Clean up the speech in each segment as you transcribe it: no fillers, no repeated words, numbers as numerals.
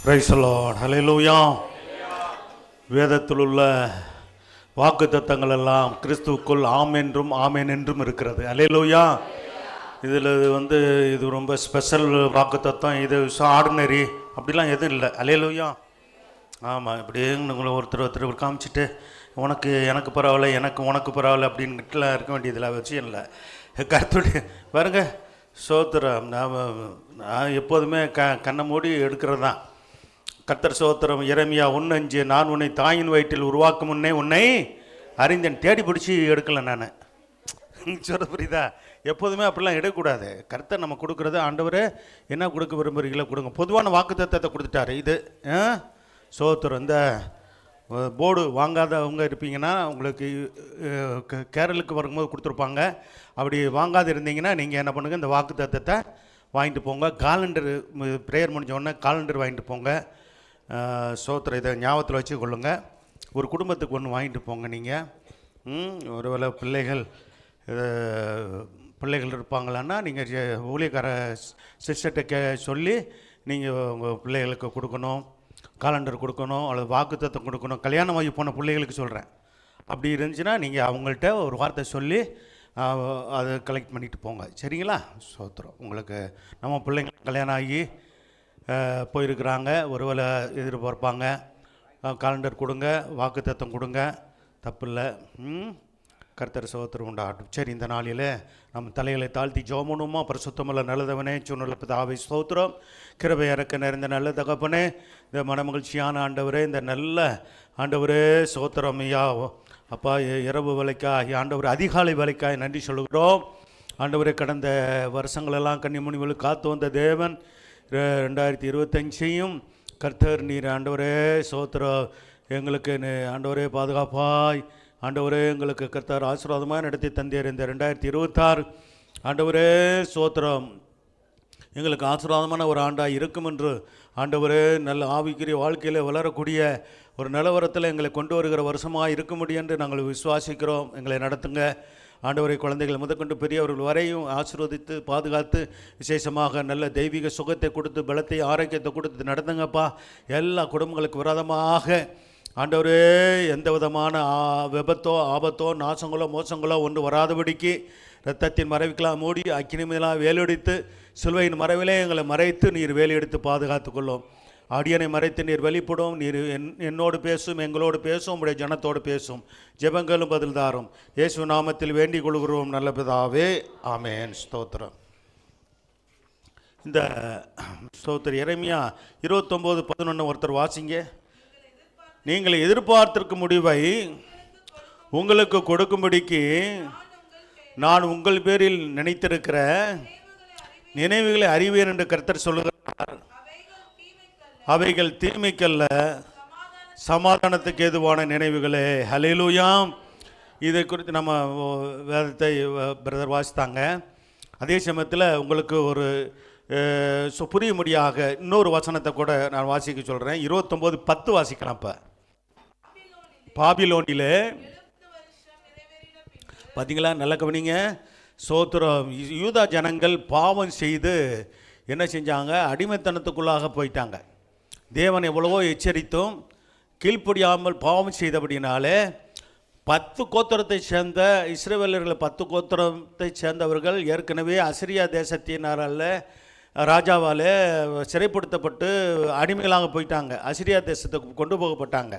Praise the Lord. ஹல்லேலூயா. வேதத்தில் உள்ள வாக்குத்தத்தங்கள் எல்லாம் கிறிஸ்துவுக்குள் ஆம் என்றும் ஆமேன் என்றும் இருக்கிறது. ஹல்லேலூயா. இதில் இது ரொம்ப ஸ்பெஷல் வாக்குத்தத்தம், இது ஆர்டினரி அப்படிலாம் எதுவும் இல்லை. ஹல்லேலூயா. ஆமாம், இப்படியே உங்களை ஒருத்தர் காமிச்சிட்டு எனக்கு பரவாயில்ல, உனக்கு பரவாயில்ல அப்படின்ட்டுலாம் இருக்க வேண்டியதில் அவசியம் இல்லை. கர்த்தருடைய பாருங்க சோத்திரம். நான் எப்போதுமே கண்ணை மூடி எடுக்கிறது தான். கர்த்தர் சோத்திரம். எரேமியா 1:5, நான் உன்னை தாயின் வயிற்றில் உருவாக்கும் முன்னே உன்னை அறிந்தேன். தேடி பிடிச்சி எடுக்கலை நான். சொல்ல புரியுதா? எப்போதுமே அப்படிலாம் எடுக்கக்கூடாது. கர்த்தர் நம்ம கொடுக்குறது, ஆண்டவரே என்ன கொடுக்க விரும்புகிறீங்களோ கொடுங்க. பொதுவான வாக்குத்தத்தத்தை கொடுத்துட்டாரு. இது சோத்திரம். இந்த போர்டு வாங்காதவங்க இருப்பீங்கன்னா உங்களுக்கு கேரளுக்கு வரும்போது கொடுத்துருப்பாங்க. அப்படி வாங்காத இருந்தீங்கன்னா நீங்கள் என்ன பண்ணுங்கள், இந்த வாக்குத்தத்தத்தை வாங்கிட்டு போங்க. காலண்டர் ப்ரேயர் முடிஞ்ச உடனே காலண்டர் வாங்கிட்டு போங்க. சோத்திரம். இதை ஞாபகத்தில் வச்சு கொள்ளுங்க. ஒரு குடும்பத்துக்கு ஒன்று வாங்கிட்டு போங்க. நீங்கள் ஒருவேளை பிள்ளைகள் இருப்பாங்களான்னா நீங்கள் ஊழியக்கார சிஸ்டர்கிட்ட சொல்லி நீங்கள் உங்கள் பிள்ளைகளுக்கு கொடுக்கணும். காலண்டர் கொடுக்கணும், அல்லது வாக்குத்தத்தம் கொடுக்கணும். கல்யாணமாகி போன பிள்ளைகளுக்கு சொல்கிறேன். அப்படி இருந்துச்சுன்னா நீங்கள் அவங்கள்ட்ட ஒரு வார்த்தை சொல்லி அதை கலெக்ட் பண்ணிட்டு போங்க. சரிங்களா? சோத்திரம். உங்களுக்கு நம்ம பிள்ளைங்க கல்யாணம் ஆகி போயிருக்கிறாங்க, ஒருவேளை எதிர்பார்ப்பாங்க. காலண்டர் கொடுங்க, வாக்குத்தத்தம் கொடுங்க, தப்பு இல்லை. கர்த்தர் சோத்திரம் உண்டாகட்டும். சரி, இந்த நாளில் நம்ம தலைகளை தாழ்த்தி ஜோமனுமா. பரிசுத்தமுள்ள நல்லதவனே, சொன்ன பிதாவை ஸ்தோத்திரம். கிருபை இறக்க நிறைந்த நல்ல தகப்பனே, இந்த மனமகிழ்ச்சியான ஆண்டவரே, இந்த நல்ல ஆண்டவரே சோத்திரம் ஐயா. அப்பா, இரவு வேலைக்காய் ஆண்டவர், அதிகாலை வேலைக்காய் நன்றி சொல்கிறோம் ஆண்டவரே. கடந்த வருஷங்களெல்லாம் கன்னிமுனிவலு காத்து வந்த தேவன் 2025 கர்த்தர் நீர் ஆண்டவரே சோத்திரம் எங்களுக்கு ஆண்டவரே பாதுகாப்பாய் ஆண்டவரே எங்களுக்கு கர்த்தர் ஆசீர்வாதமாக நடத்தி தந்தீர். இந்த 2026 ஆண்டவரே சோத்திரம் எங்களுக்கு ஆசீர்வாதமான ஒரு ஆண்டாக இருக்கும் என்று ஆண்டவரே, நல்ல ஆவிக்குரிய வாழ்க்கையில் வளரக்கூடிய ஒரு நிலவரத்தில் எங்களை கொண்டு வருகிற வருஷமாக இருக்க முடியும் என்று நாங்கள் விசுவாசிக்கிறோம். எங்களை நடத்துங்க ஆண்டவரை. குழந்தைகள் முதற்கொண்டு பெரியவர்கள் வரையும் ஆசீர்வதித்து பாதுகாத்து விசேஷமாக நல்ல தெய்வீக சுகத்தை கொடுத்து பலத்தை ஆரோக்கியத்தை கொடுத்து நடத்துங்கப்பா. எல்லா குடும்பங்களுக்கு விரோதமாக ஆண்டவரே எந்த விதமான விபத்தோ ஆபத்தோ நாசங்களோ மோசங்களோ ஒன்று வராதபடிக்கு இரத்தத்தின் மறைவுக்கெல்லாம் மூடி அக்கினிமெல்லாம் வேலெடுத்து சிலுவையின் மறைவிலே எங்களை மறைத்து நீர் வேலையெடுத்து பாதுகாத்து கொள்ளும். அடியனை மறைத்து நீர் வெளிப்படும். நீர் என்னோடு பேசும், எங்களோடு பேசும், உங்களுடைய ஜனத்தோடு பேசும். ஜெபங்களும் பதில் தாரும். இயேசு நாமத்தில் வேண்டிக் கொள்கிறோம் நல்ல பிதாவே, ஆமென். ஸ்தோத்திரம். இந்த ஸ்தோத்திரம் எரேமியா 29:11 ஒருத்தர் வாசிங்க. நீங்கள் எதிர்பார்த்திருக்கும் முடிவை உங்களுக்கு கொடுக்கும்படிக்கு நான் உங்கள் பேரில் நினைத்திருக்கிற நினைவுகளை அறிவேன் என்று கர்த்தர் சொல்லுகிறார். அவைகள் தீமைக்கல்ல, சமாதானத்துக்கு ஏதுவான நினைவுகளே. ஹல்லேலூயா. இதை குறித்து நம்ம வேதத்தை பிரதர் வாசித்தாங்க. அதே சமயத்தில் உங்களுக்கு ஒரு புரியும்படியாக இன்னொரு வசனத்தை கூட நான் வாசிக்க சொல்கிறேன். 29:10 வாசிக்கலாம். இப்போ பாபிலோனிலே பார்த்தீங்களா, நல்ல கவனிங்க. சோத்திரம். யூதா ஜனங்கள் பாவம் செய்து என்ன செஞ்சாங்க, அடிமைத்தனத்துக்குள்ளாக போயிட்டாங்க. தேவன் எவ்வளவோ எச்சரித்தும் கீழ்ப்படியாமல் பாவம் செய்தபடினாலே 10 கோத்திரத்தை சேர்ந்த இஸ்ரவேலர்கள் 10 கோத்திரத்தை சேர்ந்தவர்கள் ஏற்கனவே அசிரியா தேசத்தினால ராஜாவால் சிறைப்படுத்தப்பட்டு அடிமைகளாக போயிட்டாங்க. அசிரியா தேசத்துக்கு கொண்டு போகப்பட்டாங்க.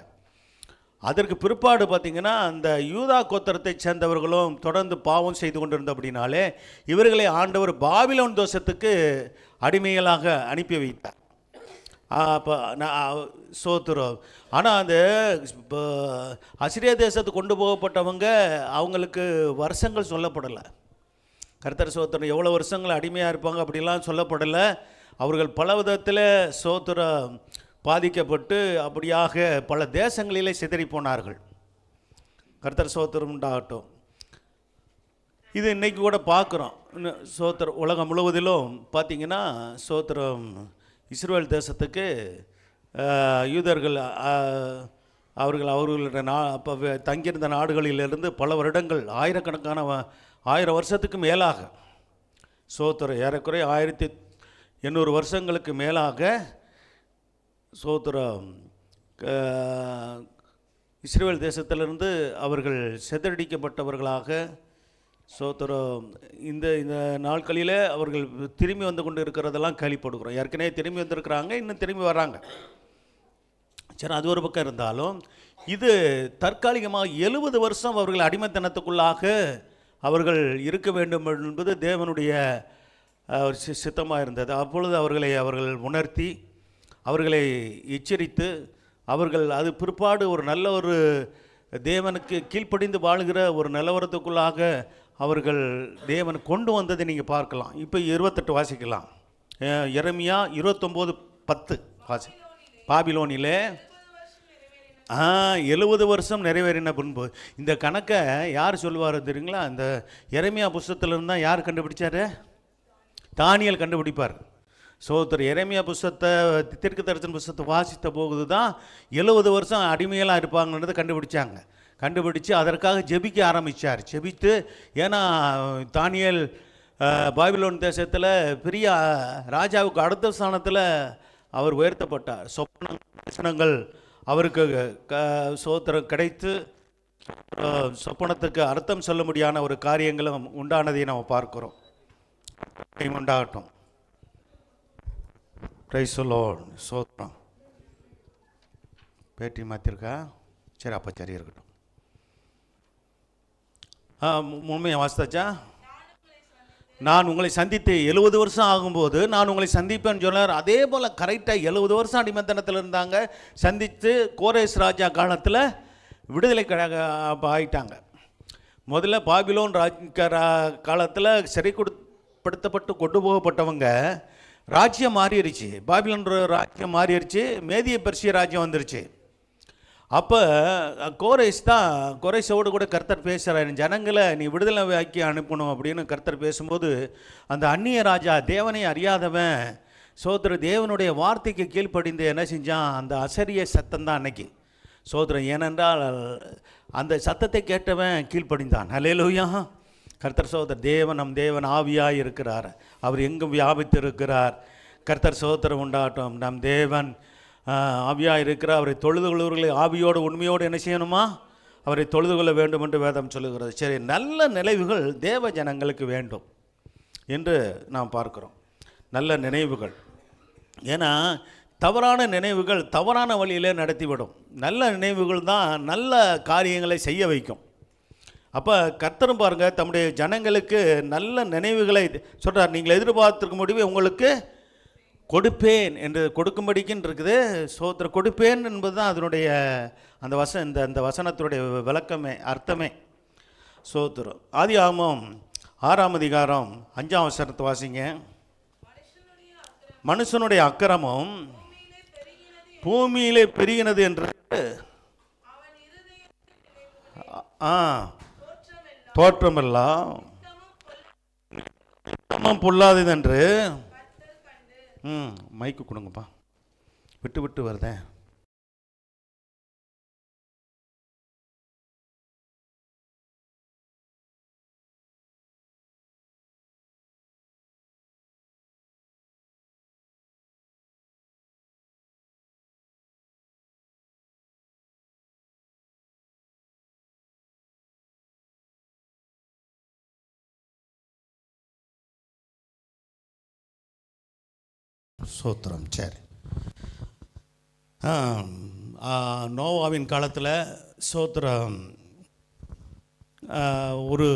அதற்கு பிற்பாடு பார்த்திங்கன்னா அந்த யூதா கோத்திரத்தை சேர்ந்தவர்களும் தொடர்ந்து பாவம் செய்து கொண்டிருந்த அப்படின்னாலே இவர்களை ஆண்டவர் பாபிலோன் தேசத்துக்கு அடிமைகளாக அனுப்பி வைத்தார். அப்போ சோத்திரம். ஆனால் அந்த அசிரியா தேசத்துக்கு கொண்டு போகப்பட்டவங்க அவங்களுக்கு வருஷங்கள் சொல்லப்படலை. கர்த்தர் சோத்திரம் எவ்வளோ வருஷங்கள் அடிமையாக இருப்பாங்க அப்படிலாம் சொல்லப்படலை. அவர்கள் பல விதத்தில் சோத்திரம் பாதிக்கப்பட்டு அப்படியாக பல தேசங்களிலே சிதறி போனார்கள். கர்த்தர் சோத்திரம் உண்டாகட்டும். இது இன்றைக்கி கூட பார்க்குறோம். சோத்திரம் உலகம் முழுவதிலும் பார்த்திங்கன்னா சோத்திரம் இஸ்ரவேல் தேசத்துக்கு யூதர்கள் அவர்களுடைய அப்போ தங்கியிருந்த நாடுகளிலிருந்து பல வருடங்கள் ஆயிரக்கணக்கான 1000 வருஷத்துக்கு மேலாக சோத்திரம் ஏறக்குறைய 1800 வருஷங்களுக்கு மேலாக சோத்திரம் இஸ்ரேல் தேசத்திலிருந்து அவர்கள் சிதறடிக்கப்பட்டவர்களாக சோத்திரம் இந்த இந்த நாட்களில் அவர்கள் திரும்பி வந்து கொண்டு இருக்கிறதெல்லாம் கேள்விப்படுகிறோம். ஏற்கனவே திரும்பி வந்திருக்கிறாங்க, இன்னும் திரும்பி வராங்க. சரி, அது ஒரு பக்கம் இருந்தாலும் இது தற்காலிகமாக 70 வருஷம் அவர்கள் அடிமைத்தனத்துக்குள்ளாக அவர்கள் இருக்க வேண்டும் என்பது தேவனுடைய சித்தமாக இருந்தது. அப்பொழுது அவர்கள் உணர்த்தி அவர்களை எச்சரித்து அவர்கள் அது பிற்பாடு ஒரு நல்ல ஒரு தேவனுக்கு கீழ்ப்படிந்து வாழ்கிற ஒரு நிலவரத்துக்குள்ளாக அவர்கள் தேவன் கொண்டு வந்ததை நீங்கள் பார்க்கலாம். இப்போ 28 வாசிக்கலாம். எரேமியா 29:10 வாசி. பாபிலோனிலே 70 வருஷம் நிறைவேறின பின்பு. இந்த கணக்கை யார் சொல்லுவார் தெரியுங்களா? இந்த எரேமியா புஸ்தகத்திலிருந்து தான் யார் கண்டுபிடிச்சார்? தானியேல் கண்டுபிடிப்பார். எரேமியா புஸ்தகத்தை தீர்க்கதரிசன புஸ்தகத்தை வாசித்த போகுது தான் 70 வருஷம் அடிமையெல்லாம் இருப்பாங்கன்றதை கண்டுபிடிச்சு அதற்காக ஜெபிக்க ஆரம்பித்தார். ஜெபித்து, ஏன்னா தானியேல் பாபிலோன் தேசத்தில் பெரிய ராஜாவுக்கு அடுத்த ஸ்தானத்தில் அவர் உயர்த்தப்பட்டார். சொப்பனங்கள் அவருக்கு சோத்திரம் கிடைத்து சொப்பனத்துக்கு அர்த்தம் சொல்ல முடியாத ஒரு காரியங்களும் உண்டானதை நம்ம பார்க்கிறோம். உண்டாகட்டும். Praise the Lord. சோத்திரம். பேட்டி மாற்றிருக்கா? சரி, அப்போ சரி இருக்கட்டும். உண்மையை வாசித்தாச்சா? நான் உங்களை சந்தித்து 70 வருஷம் ஆகும்போது நான் உங்களை சந்திப்பேன்னு சொன்னார். அதே போல் கரெக்டாக 70 வருஷம் அடிமைத்தனத்தில் இருந்தாங்க. சந்தித்து கோரேஸ் ராஜா காலத்தில் விடுதலை ஆயிட்டாங்க. முதல்ல பாபிலோன் காலத்தில் சிறைப்படுத்தப்பட்டு கொண்டு போகப்பட்டவங்க ராஜ்யம் மாறிடுச்சு. பாபிலோன் ராஜ்யம் மாறிடுச்சு. மேதிய பெர்சிய ராஜ்யம் வந்துருச்சு. அப்போ கோரேஸோடு கூட கர்த்தர் பேசுகிறார். ஜனங்களை நீ விடுதலை ஆக்கி அனுப்பணும் அப்படின்னு கர்த்தர் பேசும்போது அந்த அந்நிய ராஜா தேவனை அறியாதவன் சோதரன் தேவனுடைய வார்த்தைக்கு கீழ்ப்படிந்து என்ன செஞ்சான்? அந்த அசரிய சத்தம் தான் அன்னைக்கு சோதரன். ஏனென்றால் அந்த சத்தத்தை கேட்டவன் கீழ்ப்படிந்தான். அல்லேலூயா. கர்த்தர் சோதரர் தேவன் நம் தேவன் ஆவியாக இருக்கிறார். அவர் எங்கும் வியாபித்து இருக்கிறார். கர்த்தர் சோதரம் உண்டாகட்டும். நம் தேவன் ஆவியாக இருக்கிறார். அவரை தொழுது கொள்வர்களை ஆவியோடு உண்மையோடு என்ன செய்யணுமா? அவரை தொழுது கொள்ள வேண்டும் என்று வேதம் சொல்லுகிறது. சரி, நல்ல நினைவுகள் தேவ ஜனங்களுக்கு வேண்டும் என்று நாம் பார்க்கிறோம். நல்ல நினைவுகள். ஏன்னா தவறான நினைவுகள் தவறான வழியில் நடத்திவிடும். நல்ல நினைவுகள் தான் நல்ல காரியங்களை செய்ய வைக்கும். அப்போ கர்த்தரும் பாருங்கள் தம்முடைய ஜனங்களுக்கு நல்ல நினைவுகளை சொல்கிறார். நீங்கள் எதிர்பார்த்திருக்க முடிவே உங்களுக்கு கொடுப்பேன் என்று கொடுக்கும்படிக்குன்னு இருக்குது. சோத்திரம் கொடுப்பேன் என்பது தான் அதனுடைய அந்த வசனத்தினுடைய விளக்கமே, அர்த்தமே. சோத்திரம். ஆதியாகமம் 6ஆம் அதிகாரம் 5ஆம் வசனத்தை வாசிங்க. மனுஷனுடைய அக்கிரமம் பூமியிலே பெருகினது என்று தோற்றமெல்லாம் பொல்லாதது என்று மைக்கு கொடுங்கப்பா, விட்டு விட்டு வருதேன். சோத்திரம். சரி, நோவாவின் காலத்தில் சோத்திரம் ஒரு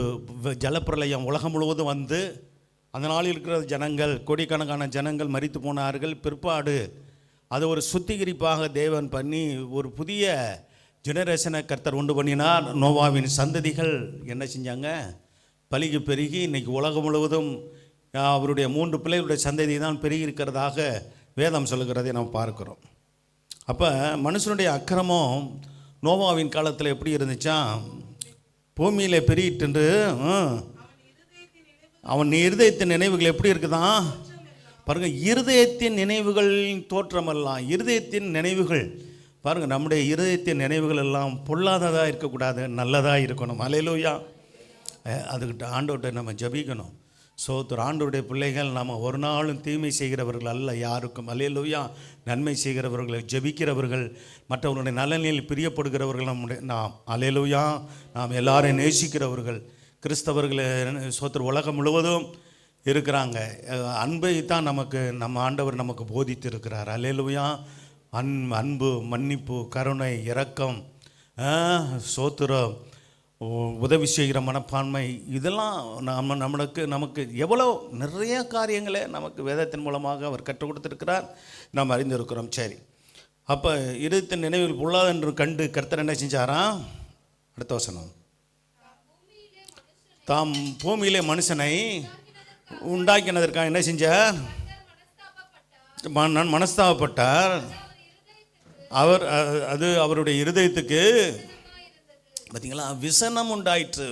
ஜலப்பிரளயம் உலகம் முழுவதும் வந்து அந்த நாளில் இருக்கிற ஜனங்கள், கோடிக்கணக்கான ஜனங்கள் மரித்து போனார்கள். பிற்பாடு அதை ஒரு சுத்திகரிப்பாக தேவன் பண்ணி ஒரு புதிய ஜெனரேஷனை கர்த்தர் உண்டு பண்ணினார். நோவாவின் சந்ததிகள் என்ன செஞ்சாங்க? பலிக்கு பெருகி இன்றைக்கி உலகம் முழுவதும் அவருடைய 3 பிள்ளைகளுடைய சந்ததி தான் பெருகி இருக்கிறதாக வேதம் சொல்லுகிறதை நாம் பார்க்கிறோம். அப்போ மனுஷனுடைய அக்கிரமம் நோவாவின் காலத்தில் எப்படி இருந்துச்சா? பூமியில் பெருகிட்டு அவன் இருதயத்தின் நினைவுகள் எப்படி இருக்குதான் பாருங்கள். இருதயத்தின் நினைவுகள் தோற்றமெல்லாம் இருதயத்தின் நினைவுகள் பாருங்கள். நம்முடைய இருதயத்தின் நினைவுகள் எல்லாம் பொல்லாததாக இருக்கக்கூடாது, நல்லதாக இருக்கணும். அல்லேலூயா. அதுக்கிட்ட ஆண்டவர்கிட்ட நம்ம ஜபிக்கணும். சோத்திரம். ஆண்டவருடைய பிள்ளைகள் நாம் ஒரு நாளும் தீமை செய்கிறவர்கள் அல்ல யாருக்கும். அல்லேலூயா. நன்மை செய்கிறவர்கள், ஜெபிக்கிறவர்கள், மற்றவர்களுடைய நலனில் பிரியப்படுகிறவர்கள் நாம். அல்லேலூயா. நாம் எல்லாரையும் நேசிக்கிறவர்கள் கிறிஸ்தவர்கள் சோத்திரம் உலகம் முழுவதும் இருக்கிறாங்க. அன்பை தான் நம்ம ஆண்டவர் நமக்கு போதித்து இருக்கிறார். அல்லேலூயா. அன்பு, மன்னிப்பு, கருணை, இரக்கம், சோத்திரம், உதவி செய்கிற மனப்பான்மை, இதெல்லாம் நமக்கு எவ்வளோ நிறைய காரியங்களை நமக்கு வேதத்தின் மூலமாக அவர் கற்றுக் கொடுத்துருக்கிறார், நாம் அறிந்திருக்கிறோம். சரி, அப்போ இருதயத்தின் நினைவில் பொல்லாத என்று கண்டு கர்த்தர் என்ன செஞ்சாராம்? அடுத்த வசனம். தாம் பூமியிலே மனுஷனை உண்டாக்கினதற்காக என்ன செஞ்சார்? மனஸ்தாபப்பட்டார். அவருடைய இருதயத்துக்கு பார்த்தீங்களா விசனம் உண்டாயிற்று.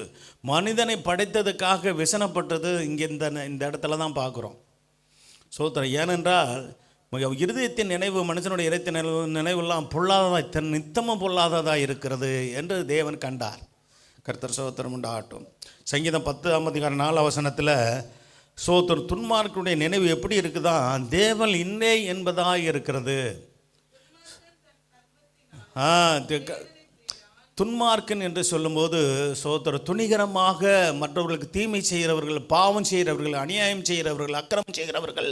மனிதனை படைத்ததுக்காக விசனப்பட்டது இங்கே இந்த இடத்துல தான் பார்க்குறோம். சோத்திரம். ஏனென்றால் இருதயத்தின் நினைவு, மனுஷனுடைய இருதயத்தின் நினைவெல்லாம் பொல்லாததாக, நித்தமும் பொல்லாததாக இருக்கிறது என்று தேவன் கண்டார். கர்த்தர் சோத்திரம் உண்டாகட்டும். சங்கீதம் 10:4 சோத்திரம், துன்மார்க்கனுடைய நினைவு எப்படி இருக்குதான்? தேவன் இன்னே என்பதாக இருக்கிறது. துன்மார்க்கன் என்று சொல்லும்போது சோத்திரம், துணிகரமாக மற்றவர்களுக்கு தீமை செய்கிறவர்கள், பாவம் செய்கிறவர்கள், அநியாயம் செய்கிறவர்கள், அக்கிரமம் செய்கிறவர்கள்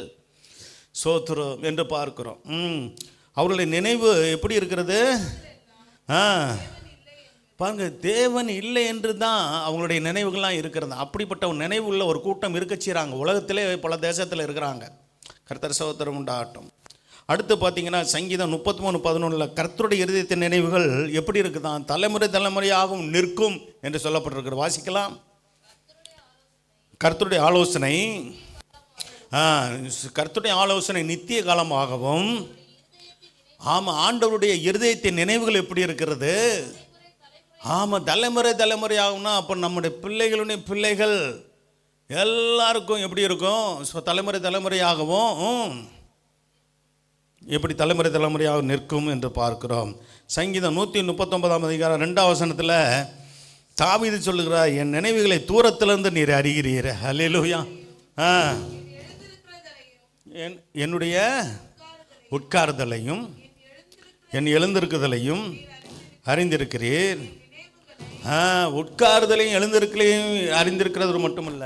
சோத்திரம் என்று பார்க்கிறோம். அவர்களுடைய நினைவு எப்படி இருக்கிறது? பாருங்க, தேவன் இல்லை என்று தான் அவங்களுடைய நினைவுகள்லாம் இருக்கிறது. அப்படிப்பட்ட ஒரு நினைவு உள்ள ஒரு கூட்டம் இருக்க செய்கிறாங்க. உலகத்திலே பல தேசத்தில் இருக்கிறாங்க. கர்த்தர் சோத்திரம் உண்டாகட்டும். அடுத்து பார்த்தீங்கன்னா சங்கீதம் 33:11 கர்த்தருடைய இருதயத்தின் நினைவுகள் எப்படி இருக்குதான்? தலைமுறை தலைமுறையாகவும் நிற்கும் என்று சொல்லப்பட்டிருக்கிற. வாசிக்கலாம். கர்த்தருடைய ஆலோசனை, கர்த்தருடைய ஆலோசனை நித்திய காலமாகவும். ஆமாம், ஆண்டவருடைய இருதயத்தின் நினைவுகள் எப்படி இருக்கிறது? ஆமாம், தலைமுறை தலைமுறையாகும்னா அப்போ நம்முடைய பிள்ளைகளுடைய பிள்ளைகள் எல்லாருக்கும் எப்படி இருக்கும்? தலைமுறை தலைமுறையாகவும் எப்படி தலைமுறை தலைமுறையாக நிற்கும் என்று பார்க்கிறோம். சங்கீதம் 139:2 தாவீது சொல்லுகிறார், என் நினைவுகளை தூரத்திலிருந்து நீர் அறிகிறீர். அல்லேலூயா. என்னுடைய உட்கார்தலையும் என் எழுந்திருக்குதலையும் அறிந்திருக்கிறீர். உட்கார்தலையும் எழுந்திருக்கலையும் அறிந்திருக்கிறது மட்டுமல்ல,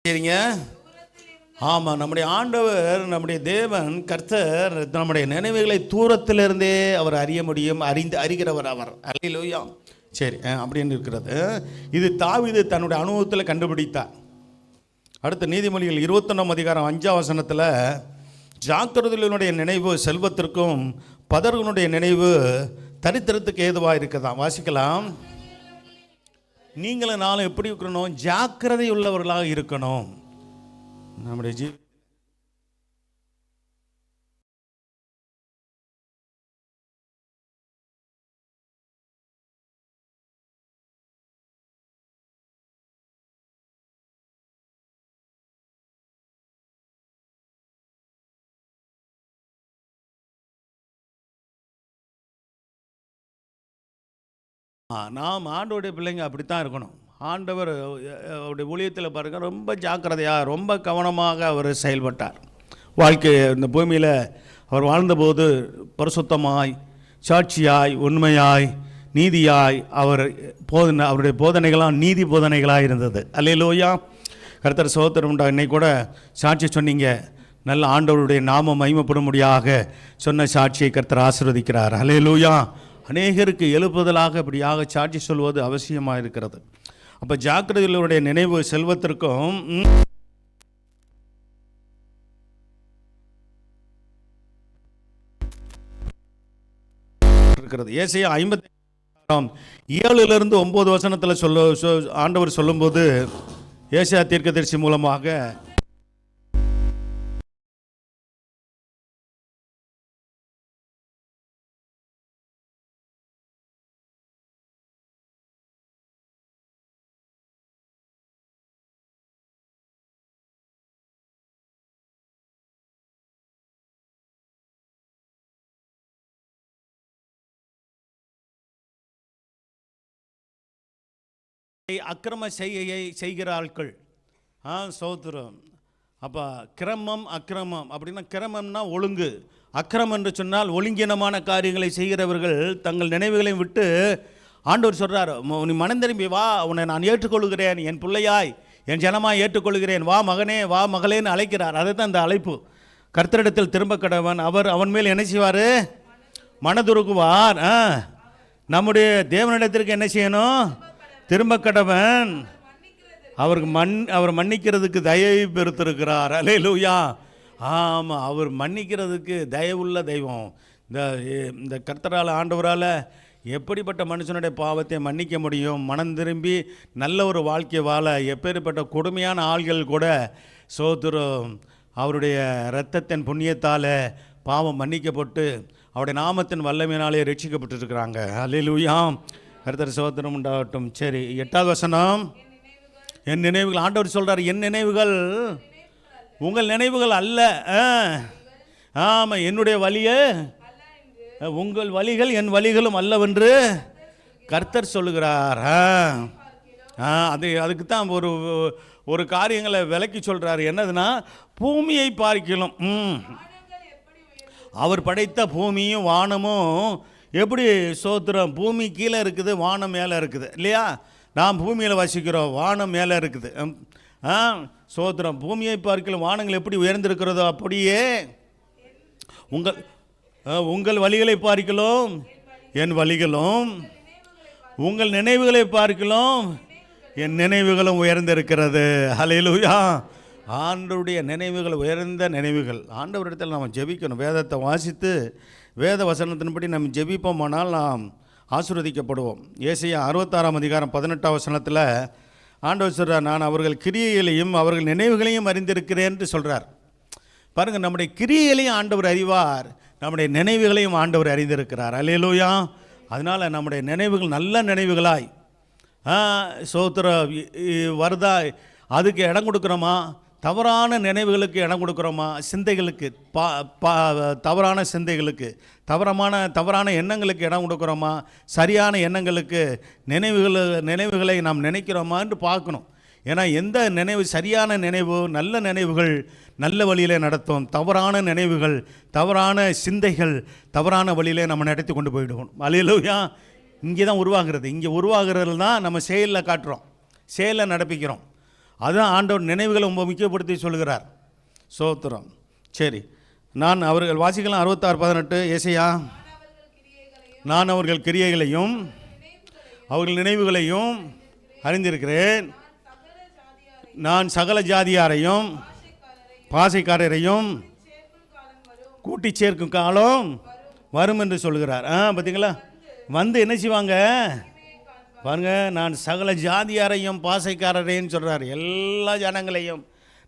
சரிங்க. ஆமாம், நம்முடைய ஆண்டவர், நம்முடைய தேவன் கர்த்தர் நம்முடைய நினைவுகளை தூரத்திலிருந்தே அவர் அறிய முடியும், அறிகிறவர் அவர். அல்லேலூயா. சரி, அப்படின்னு இருக்கிறது. இது தாவீது தன்னுடைய அனுபவத்தில் கண்டுபிடித்தார். அடுத்த நீதிமொழிகள் 21:5 ஜாக்கிரதையினுடைய நினைவு செல்வத்திற்கும் பதர்களுடைய நினைவு தரித்திரத்துக்கு ஏதுவாக இருக்குதான். வாசிக்கலாம். நீங்களும் நாளும் எப்படி இருக்கணும்? ஜாக்கிரதை உள்ளவர்களாக இருக்கணும். நம்முடைய நாம் ஆண்டவருடைய பிள்ளைங்க அப்படித்தான் இருக்கணும். ஆண்டவர் அவருடைய ஊழியத்தில் பாருங்கள், ரொம்ப ஜாக்கிரதையாக, ரொம்ப கவனமாக அவர் செயல்பட்டார். வாழ்க்கை இந்த பூமியில் அவர் வாழ்ந்தபோது பரிசுத்தமாய், சாட்சியாய், உண்மையாய், நீதியாய் அவருடைய போதனைகளாக நீதி போதனைகளாக இருந்தது. அல்லேலூயா. கர்த்தர் சோத்திரம் உண்டா. இன்னைக்கு கூட சாட்சி சொன்னீங்க, நல்ல ஆண்டவருடைய நாமம் மகிமைப்படும்படியாக சொன்ன சாட்சியை கர்த்தர் ஆசீர்வதிக்கிறார். அல்லேலூயா. அநேகருக்கு எழுப்புதலாக இப்படியாக சாட்சி சொல்வது அவசியமாக இருக்கிறது. அப்போ ஜாக்கிரதையுடைய நினைவு செல்வத்திற்கும் இருக்கிறது. ஏசாயா 57:7-9 ஆண்டவர் சொல்லும்போது ஏசாயா தீர்க்கதரிசி மூலமாக அக்கிரம செய்கையை செய்கிற ஆட்கள். சோத்திரம். அப்போ கிரமம் அக்கிரமம் அப்படின்னா, கிரமம்னா ஒழுங்கு, அக்கிரமம் என்று சொன்னால் ஒழுங்கினமான காரியங்களை செய்கிறவர்கள் தங்கள் நினைவுகளையும் விட்டு ஆண்டவர் சொல்கிறார், நீ மனம் திரும்பி வா, உன்னை நான் ஏற்றுக்கொள்கிறேன், என் பிள்ளையாய் என் ஜனமாய் ஏற்றுக்கொள்கிறேன், வா மகனே வா மகளேன்னு அழைக்கிறார். அதை தான் இந்த அழைப்பு. கர்த்தரிடத்தில் திரும்ப கடவன், அவர் அவன் மேல் என்ன செய்வார்? மனதுருகுவார். நம்முடைய தேவனிடத்திற்கு என்ன செய்யணும்? திரும்ப கடவன். அவர் மன்னிக்கிறதுக்கு தயவு பெருத்திருக்கிறார். அல்லேலூயா. ஆமாம், அவர் மன்னிக்கிறதுக்கு தயவுள்ள தெய்வம். இந்த கர்த்தரால், ஆண்டவரால் எப்படிப்பட்ட மனுஷனுடைய பாவத்தை மன்னிக்க முடியும்? மனம் திரும்பி நல்ல ஒரு வாழ்க்கை வாழ எப்பேற்பட்ட கொடுமையான ஆள்கள் கூட சோத்திரம் அவருடைய இரத்தத்தின் புண்ணியத்தால் பாவம் மன்னிக்கப்பட்டு அவருடைய நாமத்தின் வல்லமையினாலே ரட்சிக்கப்பட்டிருக்கிறாங்க. அல்லேலூயா. கர்த்தர் சோத்திரம் உண்டாகட்டும். சரி, 8வது வசனம். என் நினைவுகள், ஆண்டவர் சொல்கிறார், என் நினைவுகள் உங்கள் நினைவுகள் அல்ல. ஆமாம், என்னுடைய வழியே உங்கள் வழிகள் என் வழிகளும் அல்லவென்று கர்த்தர் சொல்லுகிறார். அதுக்கு தான் ஒரு காரியங்களை விளக்கி சொல்கிறார். என்னதுன்னா, பூமியை பார்க்கலாம், அவர் படைத்த பூமியும் வானமும் எப்படி சோத்திரம், பூமி கீழே இருக்குது, வானம் மேலே இருக்குது இல்லையா? நாம் பூமியில் வசிக்கிறோம், வானம் மேலே இருக்குது. சோத்திரம். பூமியை பார்க்கலாம் வானங்கள் எப்படி உயர்ந்திருக்கிறதோ அப்படியே உங்கள் வழிகளை பார்க்கலாம் என் வழிகளும், உங்கள் நினைவுகளை பார்க்கலாம் என் நினைவுகளும் உயர்ந்திருக்கிறது. ஹல்லேலூயா. ஆண்டவருடைய நினைவுகள் உயர்ந்த நினைவுகள். ஆண்டவரிடத்தில் நாம் ஜெபிக்கணும். வேதத்தை வாசித்து வேத வசனத்தின்படி நம்ம ஜெபிப்போமானால் நாம் ஆசீர்வதிக்கப்படுவோம். ஏசாயா 66ஆம் அதிகாரம் 18ஆம் வசனத்தில் ஆண்டவர் சொல்கிறார், நான் அவர்கள் கிரியைகளையும் அவர்கள் நினைவுகளையும் அறிந்திருக்கிறேன் என்று சொல்கிறார். பாருங்கள், நம்முடைய கிரியைகளையும் ஆண்டவர் அறிவார், நம்முடைய நினைவுகளையும் ஆண்டவர் அறிந்திருக்கிறார். அல்லேலூயா. அதனால் நம்முடைய நினைவுகள் நல்ல நினைவுகளாய் சோத்திர வருதா, அதுக்கு இடம் கொடுக்குறோமா? தவறான நினைவுகளுக்கு இடம் கொடுக்குறோமா? சிந்தைகளுக்கு, தவறான சிந்தைகளுக்கு, தவறான எண்ணங்களுக்கு இடம் கொடுக்குறோமா? சரியான எண்ணங்களுக்கு நினைவுகளை நாம் நினைக்கிறோமான்னு பார்க்கணும். ஏன்னா எந்த நினைவு சரியான நினைவு, நல்ல நினைவுகள் நல்ல வழியிலே நடத்தும். தவறான நினைவுகள், தவறான சிந்தைகள் தவறான வழியிலே நம்ம நடத்தி கொண்டு போயிடுவோம். அல்லேலூயா. இங்கே தான் உருவாகிறது. இங்கே உருவாகிறது தான் நம்ம செயலில் காட்டுறோம், செயலில் நடப்பிக்கிறோம். அதுதான் ஆண்டவர் நினைவுகளை ரொம்ப முக்கியப்படுத்தி சொல்கிறார். சோத்திரம். சரி, நான் அவர்கள் வாசிக்கலாம் 66:18. ஏசாயா, நான் அவர்கள் கிரியைகளையும் அவர்கள் நினைவுகளையும் அறிந்திருக்கிறேன், நான் சகல ஜாதியாரையும் பாசைக்காரரையும் கூட்டி சேர்க்கும் காலம் வரும் என்று சொல்கிறார். பார்த்தீங்களா? வந்து என்ன செய்வாங்க பாருங்க, நான் சகல ஜாதியாரையும் பாசைக்காரரையும் சொல்கிறார். எல்லா ஜனங்களையும்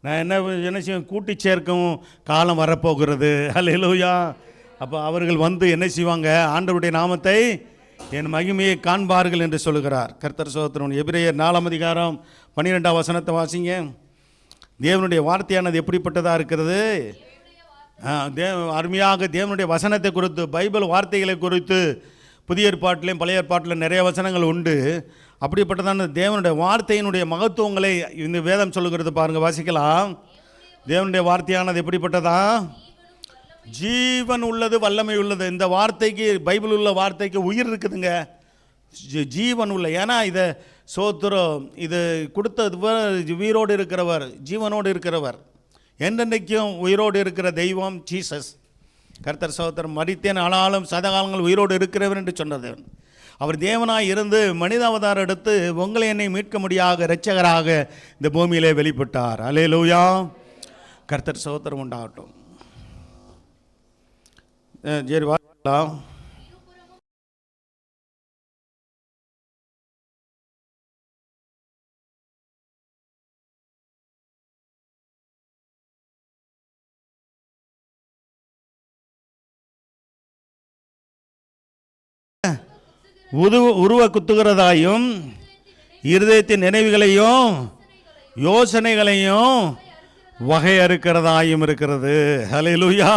நான் என்ன செய்வேன்? கூட்டி சேர்க்கும் காலம் வரப்போகிறது. அல்லேலூயா. அப்போ அவர்கள் வந்து என்ன செய்வாங்க? ஆண்டவருடைய நாமத்தை, என் மகிமையை காண்பார்கள் என்று சொல்லுகிறார். கர்த்தர் சோத்திரம். எபிரேயர் 4ஆம் அதிகாரம் 12ஆம் வசனத்தை வாசிங்க. தேவனுடைய வார்த்தையானது எப்படிப்பட்டதாக இருக்கிறது? அருமையாக தேவனுடைய வசனத்தை குறித்து, பைபிள் வார்த்தைகளை குறித்து புதிய ஏற்பாட்டிலையும் பழைய ஏற்பாட்டிலும் நிறைய வசனங்கள் உண்டு. அப்படிப்பட்டதான தேவனுடைய வார்த்தையினுடைய மகத்துவங்களை இந்த வேதம் சொல்லுகிறது. பாருங்கள், வாசிக்கலாம். தேவனுடைய வார்த்தையானது எப்படிப்பட்டதா? ஜீவன் உள்ளது, வல்லமை உள்ளது. இந்த வார்த்தைக்கு, பைபிள் உள்ள வார்த்தைக்கு உயிர் இருக்குதுங்க, ஜீவன் உள்ள. ஏன்னா இதை சோத்திரம், இது கொடுத்தது உயிரோடு இருக்கிறவர், ஜீவனோடு இருக்கிறவர், என்றென்றைக்கும் உயிரோடு இருக்கிற தெய்வம் ஜீசஸ். கர்த்தர் சோத்திரம். மரித்தேன் ஆனாலும் சதகாலங்கள் உயிரோடு இருக்கிறவர் என்று சொன்னது. அவர் தேவனாய் இருந்து மனித அவதாரம் எடுத்து உங்களை என்னை மீட்க முடியாத இரட்சகராக இந்த பூமியிலே வெளிப்பட்டார். அல்லேலூயா. கர்த்தர் சோத்திரம் உண்டாகட்டும். சரி, வாக்கலாம். உருவ குத்துகிறதாயும் இருதயத்தின் நினைவுகளையும் யோசனைகளையும் வகையறுக்கிறதாயும் இருக்கிறது. ஹல்லேலூயா.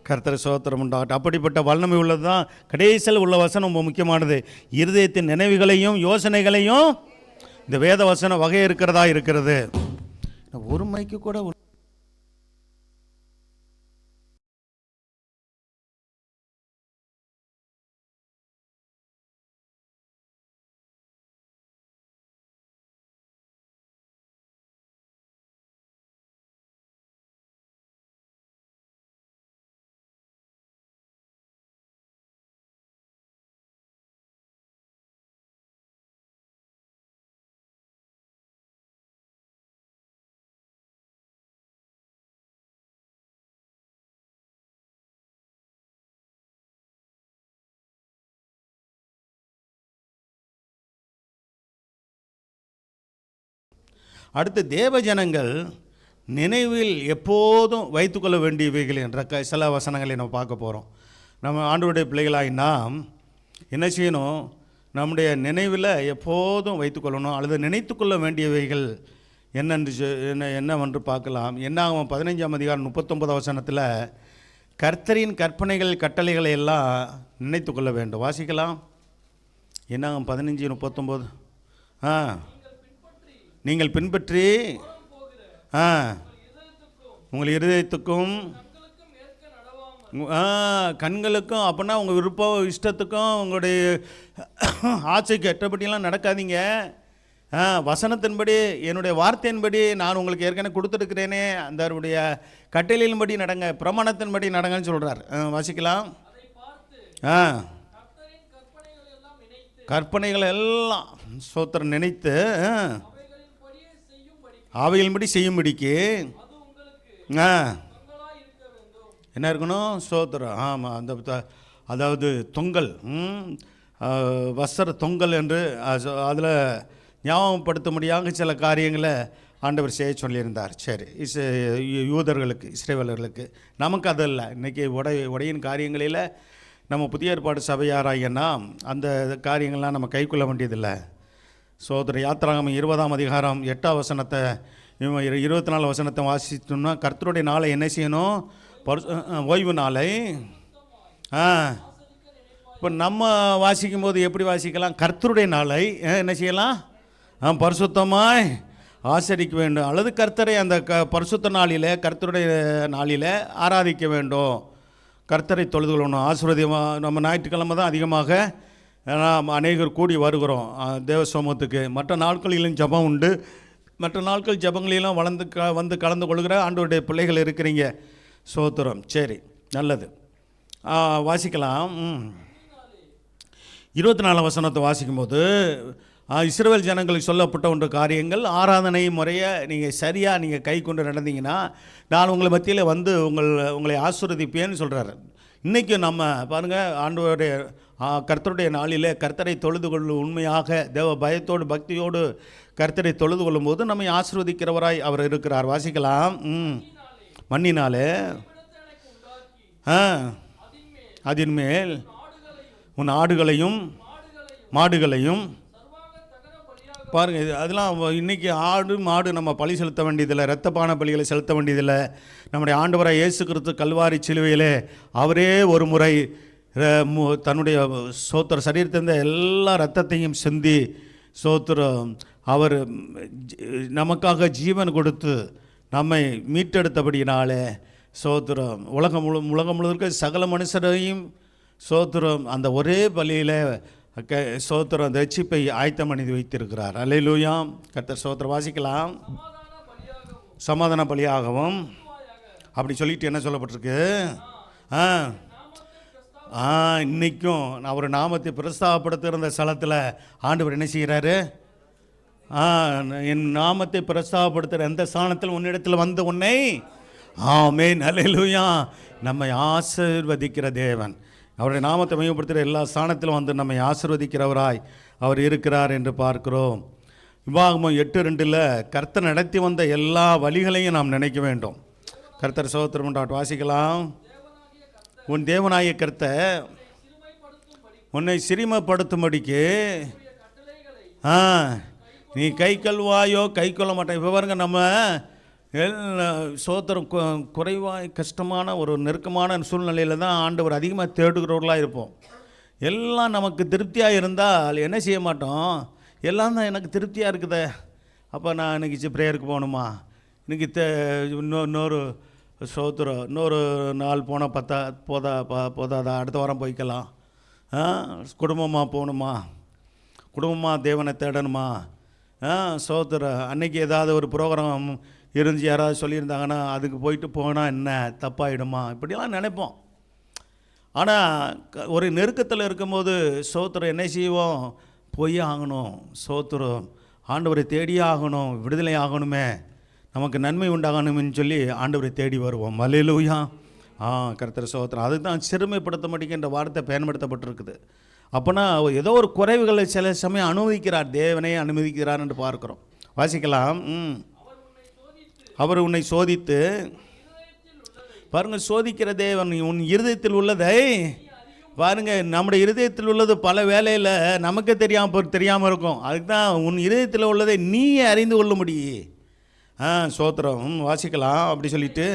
கர்த்தர் சோத்திரம் உண்டாகட்டும். அப்படிப்பட்ட வல்லமை உள்ளது தான் கடைசியில் உள்ள வசனம் ரொம்ப முக்கியமானது. இருதயத்தின் நினைவுகளையும் யோசனைகளையும் இந்த வேத வசனம் வகை இருக்கிறதா இருக்கிறது. ஒரு மைக்கு கூட அடுத்து தேவ ஜனங்கள் நினைவில் எப்போதும் வைத்துக்கொள்ள வேண்டியவைகள் என்ற சில வசனங்களை நம்ம பார்க்க போகிறோம். நம்ம ஆண்டவருடைய பிள்ளைகளாக நாம் என்ன செய்யணும்? நம்முடைய நினைவில் எப்போதும் வைத்துக்கொள்ளணும், அல்லது நினைத்து கொள்ள வேண்டியவைகள் என்னவென்று பார்க்கலாம். என்னாகும் 15 வசனத்தில் கர்த்தரின் கற்பனைகள் கட்டளைகளை எல்லாம் நினைத்து கொள்ள வேண்டும். வாசிக்கலாம். என்னாகும் 15:39. நீங்கள் பின்பற்றி உங்கள் இருதயத்துக்கும் கண்களுக்கும், அப்படின்னா உங்கள் விருப்பம் இஷ்டத்துக்கும் உங்களுடைய ஆசைக்கு எட்டபடியெல்லாம் நடக்காதீங்க. வசனத்தின்படி, என்னுடைய வார்த்தையின்படி நான் உங்களுக்கு ஏற்கனவே கொடுத்துருக்கிறேனே, அந்த கட்டளையின்படி நடங்க, பிரமாணத்தின்படி நடங்கன்னு சொல்கிறார். வாசிக்கலாம். கற்பனைகள் எல்லாம் சோத்திரம் நினைத்து அவைகளின்படி செய்யும்படிக்கு என்ன இருக்கணும்? சோத்திரம். ஆமாம், அதாவது தொங்கல், வஸ்திர தொங்கல் என்று அதில் ஞாபகப்படுத்த முடியாத சில காரியங்களை ஆண்டவர் செய்ய சொல்லியிருந்தார். சரி, யூதர்களுக்கு, இஸ்ரவேலர்களுக்கு. நமக்கு அதல்ல. இன்றைக்கி உடையின் காரியங்களில் நம்ம புதிய ஏற்பாடு சபையாராயன்னா அந்த காரியங்கள்லாம் நம்ம கைக்கொள்ள வேண்டியதில்லை. சோதர யாத்திராகமம் 20 8 வசனத்தை 24 வசனத்தை வாசித்தோம்னா, கர்த்தருடைய நாளை என்ன செய்யணும்? ஓய்வு நாளை. இப்போ நம்ம வாசிக்கும் போது எப்படி வாசிக்கலாம்? கர்த்தருடைய நாளை என்ன செய்யலாம்? பரிசுத்தமாய் ஆசரிக்க வேண்டும், அல்லது கர்த்தரை அந்த பரிசுத்த நாளில், கர்த்தருடைய நாளில் ஆராதிக்க வேண்டும், கர்த்தரை தொழுது கொள்ளணும். ஆசீர்வாதமாக நம்ம ஞாயிற்றுக்கிழமை தான் அதிகமாக நாம் அநேகர் கூடி வருகிறோம் தேவ சமூகத்துக்கு. மற்ற நாட்களிலும் ஜபம் உண்டு. மற்ற நாட்கள் ஜபங்களிலும் வந்து கலந்து கொள்கிற ஆண்டவருடைய பிள்ளைகள் இருக்கிறீங்க. சோத்திரம். சரி, நல்லது. வாசிக்கலாம். 24 வசனத்தை வாசிக்கும்போது, இஸ்ரவேல் ஜனங்களுக்கு சொல்லப்பட்ட ஒன்று காரியங்கள், ஆராதனை முறையை நீங்கள் சரியாக நீங்கள் கை கொண்டு நடந்தீங்கன்னா நான் உங்களை மத்தியில் வந்து உங்களை ஆசீர்வதிப்பேன்னு சொல்கிறாரு. இன்றைக்கும் நம்ம பாருங்கள், ஆண்டவருடைய கர்த்தருடைய நாளில் கர்த்தரை தொழுது கொள்ளும், உண்மையாக தேவ பயத்தோடு பக்தியோடு கர்த்தரை தொழுது கொள்ளும்போது நம்மை ஆசீர்வதிக்கிறவராய் அவர் இருக்கிறார். வாசிக்கலாம். மண்ணினாலே அதின் மேல் உன் ஆடுகளையும் மாடுகளையும் பாருங்கள். அதெல்லாம் இன்றைக்கி ஆடு மாடு நம்ம பலி செலுத்த வேண்டியதில்லை, இரத்தப்பான பலிகளை செலுத்த வேண்டியதில்லை. நம்முடைய ஆண்டவராய் இயேசு கிறிஸ்து கல்வாரி சிலுவையிலே அவரே ஒரு முறை தன்னுடைய சோத்திர சரீரத்திருந்த எல்லா இரத்தத்தையும் சிந்தி சோத்திரம் அவர் நமக்காக ஜீவன் கொடுத்து நம்மை மீட்டெடுத்தபடியினாலே சோத்திரம் உலகம் முழுக்க சகல மனுஷரையும் சோத்திரம் அந்த ஒரே பலியில் சோத்திரம் அந்த ரட்சிப்பை ஆயத்தம் பண்ணி வைத்திருக்கிறார். அல்லேலூயா. கர்த்தர் சோத்திரம். வாசிக்கலாம். சமாதான பலியாகவும் அப்படி சொல்லிட்டு என்ன சொல்லப்பட்டிருக்கு? இன்றைக்கும் அவர் நாமத்தை பிரஸ்தாபப்படுத்துகிற ஸ்தலத்தில் ஆண்டவர் என்ன செய்கிறாரு? என் நாமத்தை பிரஸ்தாபப்படுத்துகிற எந்த ஸ்தானத்தில் உன்னிடத்தில் வந்து உன்னை ஆமென் அல்லேலூயா நம்மை ஆசீர்வதிக்கிற தேவன், அவருடைய நாமத்தை மையப்படுத்துகிற எல்லா ஸ்தானத்திலும் வந்து நம்மை ஆசீர்வதிக்கிறவராய் அவர் இருக்கிறார் என்று பார்க்கிறோம். விவாகமம் 8:2 கர்த்தர் நடத்தி வந்த எல்லா வழிகளையும் நாம் நினைக்க வேண்டும். கர்த்தர் சோத்திரம் உண்டாட்டு. வாசிக்கலாம். உன் தேவனாகிய கர்த்தர் உன்னை சிறுமைப்படுத்தும்படிக்கு நீ கை கொள்வாயோ கை கொள்ள மாட்டேன். இப்போ பாருங்க, நம்ம சோத்திரம் குறைவாய் கஷ்டமான ஒரு நெருக்கமான சூழ்நிலையில் தான் ஆண்டவர் அதிகமாக தேடுகிறவர்களாக இருப்போம். எல்லாம் நமக்கு திருப்தியாக இருந்தால் என்ன செய்ய மாட்டோம்? எல்லாம் தான் எனக்கு திருப்தியாக இருக்குதே. அப்போ நான் இன்றைக்கி ப்ரேயருக்கு போகணுமா, இன்றைக்கி இன்னொரு சோத்திரம் இன்னொரு நாள் போனால் போதாதா, அடுத்த வாரம் போய்க்கலாம். குடும்பமாக போகணுமா, குடும்பமாக தேவனை தேடணுமா, சோத்திரம் அன்றைக்கி ஏதாவது ஒரு ப்ரோக்ராம் இருந்துச்சு, யாராவது சொல்லியிருந்தாங்கன்னா அதுக்கு போயிட்டு போனால் என்ன தப்பாயிடுமா, இப்படிலாம் நினைப்போம். ஆனால் ஒரு நெருக்கத்தில் இருக்கும்போது சோத்திரம் என்ன செய்வோம், போய் ஆகணும், சோத்திரம் ஆண்டவரை தேடியே ஆகணும், விடுதலை ஆகணுமே, நமக்கு நன்மை உண்டாகணும்னு சொல்லி ஆண்டவரை தேடி வருவோம். அல்லேலூயா. கர்த்தர் சோத்திரம். அதுக்கு தான் சிறுமைப்படுத்த மாட்டேங்கிற வார்த்தை பயன்படுத்தப்பட்டிருக்குது. அப்போனா ஏதோ ஒரு குறைவுகளை சில சமயம் அனுமதிக்கிறார், தேவனே அனுமதிக்கிறார் என்று பார்க்குறோம். வாசிக்கலாம். அவர் உன்னை சோதித்து பாருங்கள், சோதிக்கிற தேவன் உன் இருதயத்தில் உள்ளதை பாருங்கள். நம்முடைய இருதயத்தில் உள்ளது பல வேலையில் நமக்கு தெரியாமல் இருக்கும். அதுக்கு தான் உன் இருதயத்தில் உள்ளதை நீ அறிந்து கொள்ள முடியும். சோத்திரம். வாசிக்கலாம். அப்படி சொல்லிட்டு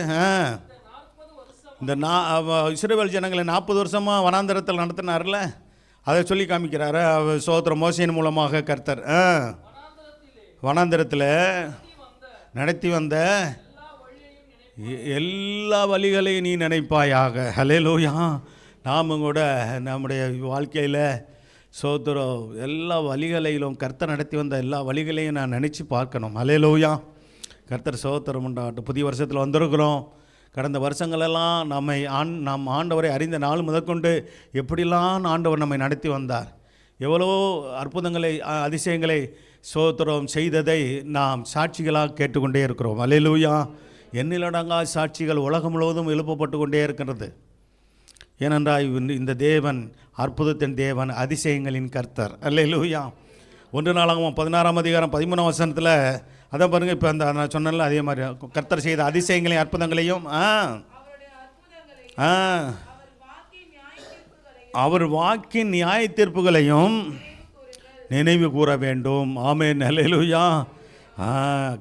இந்த இஸ்ரவேல் ஜனங்களை 40 வருஷமாக வனாந்தரத்தில் நடத்தினார்ல, அதை சொல்லி காமிக்கிறாரு. சோத்திரம் மோசையின் மூலமாக கர்த்தர் வனாந்தரத்தில் நடத்தி வந்த எல்லா வழிகளையும் நீ நினைப்பாயாக. ஹல்லேலூயா. நாம் கூட நம்முடைய வாழ்க்கையில் சோத்திரம் எல்லா வழிகளையிலும் கர்த்தர் நடத்தி வந்த எல்லா வழிகளையும் நான் நினச்சி பார்க்கணும். ஹல்லேலூயா. கர்த்தர் சோத்திரம் உண்டாகட்டும். புதிய வருஷத்தில் வந்திருக்கிறோம். கடந்த வருஷங்களெல்லாம் நாம் ஆண்டவரை அறிந்த நாள் முதற்கொண்டு எப்படிலாம் ஆண்டவர் நம்மை நடத்தி வந்தார், எவ்வளோ அற்புதங்களை அதிசயங்களை சோத்திரம் செய்ததை நாம் சாட்சிகளாக கேட்டுக்கொண்டே இருக்கிறோம். அல்லேலூயா. எண்ணிலடங்கா சாட்சிகள் உலகம் முழுவதும் எழுப்பப்பட்டு கொண்டே இருக்கிறது. ஏனென்றால் இந்த தேவன் அற்புதத்தின் தேவன், அதிசயங்களின் கர்த்தர். அல்லேலூயா. 1 நாளாகமம் 16ஆம் அதிகாரம் 13ஆம் வசனத்தில் அதான் பாருங்கள். இப்போ அந்த நான் சொன்னல அதே மாதிரி கர்த்தர் செய்த அதிசயங்களையும் அற்புதங்களையும் அவர் வாக்கின் நியாய தீர்ப்புகளையும் நினைவு கூற வேண்டும். ஆமென். அல்லேலூயா.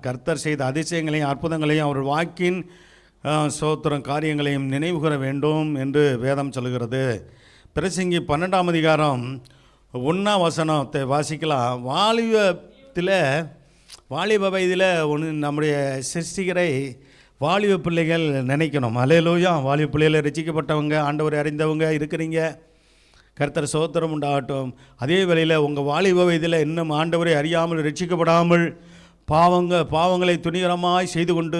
கர்த்தர் செய்த அதிசயங்களையும் அற்புதங்களையும் அவர் வாக்கின் சோத்திரம் காரியங்களையும் நினைவு கூற வேண்டும் என்று வேதம் சொல்கிறது. பிரசங்கி 12ஆம் அதிகாரம் 1ஆம் வசனத்தை வாசிக்கலாம். வாலிப வயதில் நம்முடைய சிருஷ்டிகரை வாலிப பிள்ளைகள் நினைக்கணும். அல்லேலூயா. வாலிப பிள்ளைகளை ரசிக்கப்பட்டவங்க, ஆண்டவரை அறிந்தவங்க இருக்கிறீங்க. கர்த்தர் சோத்திரம் உண்டாகட்டும். அதே வேளையில் உங்கள் வாலிப வயதில் இன்னும் ஆண்டவரை அறியாமல் ரட்சிக்கப்படாமல் பாவங்களை துணிகரமாய் செய்து கொண்டு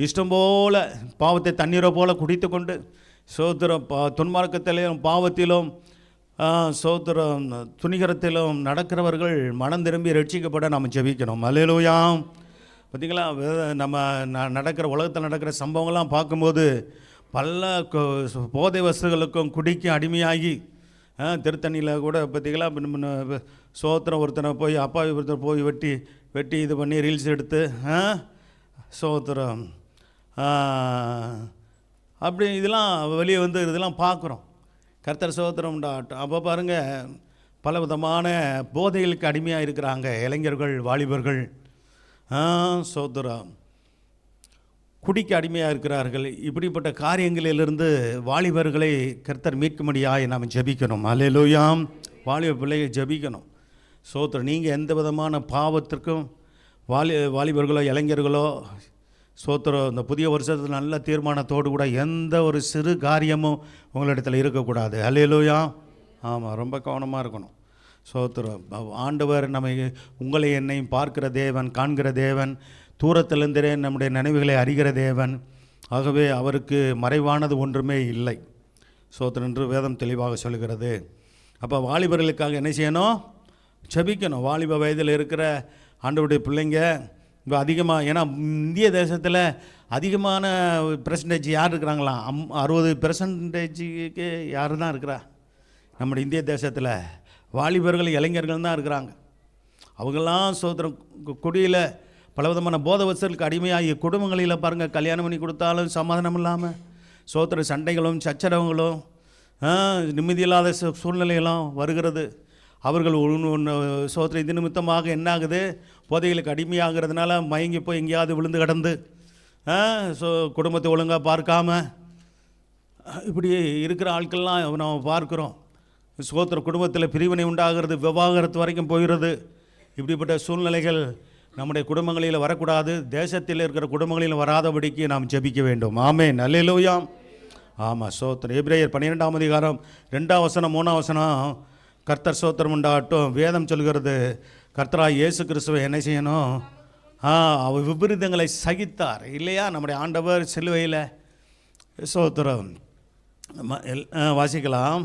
இஷ்டம் போல் பாவத்தை தண்ணீரை போல் குடித்து கொண்டு சோத்திரம் துன்மார்க்கத்திலும் பாவத்திலும் சோத்திரம் துணிகரத்திலும் நடக்கிறவர்கள் மனம் திரும்பி ரட்சிக்கப்பட நம்ம ஜெபிக்கணும். அல்லேலூயா. பார்த்திங்களா, நம்ம நடக்கிற உலகத்தில் நடக்கிற சம்பவங்கள்லாம் பார்க்கும்போது பல போதை வஸ்துகளுக்கும் குடிக்கும் அடிமையாகி திருத்தண்ணியில் கூட பார்த்திங்களா சோத்திரம் ஒருத்தனை போய் அப்பாவி ஒருத்தர் போய் வெட்டி இது பண்ணி ரீல்ஸ் எடுத்து சோத்திரம் அப்படி இதெல்லாம் வெளியே இதெல்லாம் பார்க்குறோம். கர்த்தர் சோத்திரம் உண்டாகட்டும். அப்போ பாருங்கள், பல விதமான போதைகளுக்கு அடிமையாக இருக்கிறாங்க இளைஞர்கள், வாலிபர்கள். சோத்திரம் குடிக்க அடிமையாக இருக்கிறார்கள். இப்படிப்பட்ட காரியங்களிலிருந்து வாலிபர்களை கர்த்தர் மீட்கும்படியாக நாம் ஜெபிக்கணும். அல்லேலூயா. வாலிப பிள்ளையை ஜெபிக்கணும். சோத்திரம். நீங்கள் எந்த விதமான பாவத்திற்கும் வாலிபர்களோ இளைஞர்களோ சோத்திரம் இந்த புதிய வருஷத்தில் நல்ல தீர்மானத்தோடு கூட எந்த ஒரு சிறு காரியமும் உங்களிடத்தில் இருக்கக்கூடாது. அல்லேலூயா. ஆமாம், ரொம்ப கவனமாக இருக்கணும். சோத்திரம். ஆண்டவர் உங்களை என்னையும் பார்க்கிற தேவன், காண்கிற தேவன், தூரத்திலிருந்தே நம்முடைய நினைவுகளை அறிகிற தேவன். ஆகவே அவருக்கு மறைவானது ஒன்றுமே இல்லை. சோத்திரம் என்று வேதம் தெளிவாக சொல்கிறது. அப்போ வாலிபர்களுக்காக என்ன செய்யணும்? ஜெபிக்கணும். வாலிப வயதில் இருக்கிற ஆண்டவருடைய பிள்ளைங்க இப்போ அதிகமாக, ஏன்னா இந்திய தேசத்தில் அதிகமான பெர்சன்டேஜ் யார் இருக்கிறாங்களாம்? 60% யார் தான் இருக்கிறா? நம்முடைய இந்திய தேசத்தில் வாலிபர்கள், இளைஞர்கள் தான் இருக்கிறாங்க. அவங்கெல்லாம் சோத்திரம் குடியில் பலவிதமான போதை வசதிகளுக்கு அடிமையாகி குடும்பங்களில் பாருங்கள், கல்யாணம் பண்ணி கொடுத்தாலும் சமாதானம் இல்லாமல் சோத்திர சண்டைகளும் சச்சரவுகளும் நிம்மதியில்லாத சூழ்நிலைகளும் வருகிறது. அவர்கள் சோத்திர இது நிமித்தமாக என்ன ஆகுது? போதைகளுக்கு அடிமையாகிறதுனால மயங்கி போய் எங்கேயாவது விழுந்து கிடந்து குடும்பத்தை ஒழுங்காக பார்க்காம இப்படி இருக்கிற ஆட்கள்லாம் நம்ம பார்க்குறோம். சோத்திர குடும்பத்தில் பிரிவினை உண்டாகிறது, விவாகரத்து வரைக்கும் போகிறது. இப்படிப்பட்ட சூழ்நிலைகள் நம்முடைய குடும்பங்களில் வரக்கூடாது. தேசத்தில் இருக்கிற குடும்பங்களில் வராதபடிக்கு நாம் ஜெபிக்க வேண்டும். ஆமென். அல்லேலூயா. ஆமாம், சோத்திரம். எபிரேயர் 12ஆம் அதிகாரம் 2ஆம் வசனம் 3ஆம் வசனம், கர்த்தர் சோத்திரம் உண்டாகட்டும். வேதம் சொல்கிறது, கர்த்தராய் இயேசு கிறிஸ்துவை என்ன செய்யணும்? அவர் விபரீதங்களை சகித்தார் இல்லையா? நம்முடைய ஆண்டவர் சிலுவையில் சோத்திரம் வாசிக்கலாம்.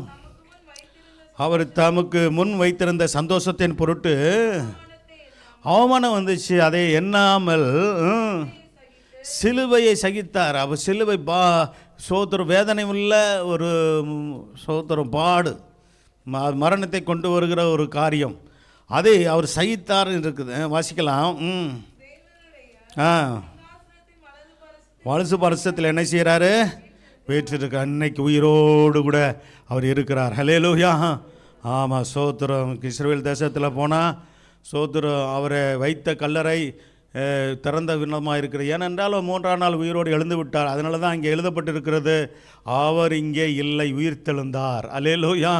அவர் தமக்கு முன் வைத்திருந்த சந்தோஷத்தின் பொருட்டு அவமானம் வந்துச்சு, அதை எண்ணாமல் சிலுவையை சகித்தார். அவர் சிலுவை சோத்திரம் வேதனை உள்ள ஒரு சோத்திரம் பாடு, மரணத்தை கொண்டு வருகிற ஒரு காரியம், அதை அவர் சகித்தார் இருக்குது. வாசிக்கலாம். வலசு பரிசத்தில் என்ன செய்கிறாரு? வீற்றிருக்க அன்னைக்கு உயிரோடு கூட அவர் இருக்கிறார். ஹல்லேலூயா. ஆமாம், சோத்திரம். இஸ்ரவேல் தேசத்தில் போனால் சோத்திரம் அவரை வைத்த கல்லறை திறந்த விண்ணமாக இருக்கிறது. ஏனென்றால் 3ஆம் நாள் உயிரோடு எழுந்து விட்டார். அதனால தான் இங்கே எழுதப்பட்டிருக்கிறது, அவர் இங்கே இல்லை, உயிர்த்தெழுந்தார். ஹல்லேலூயா.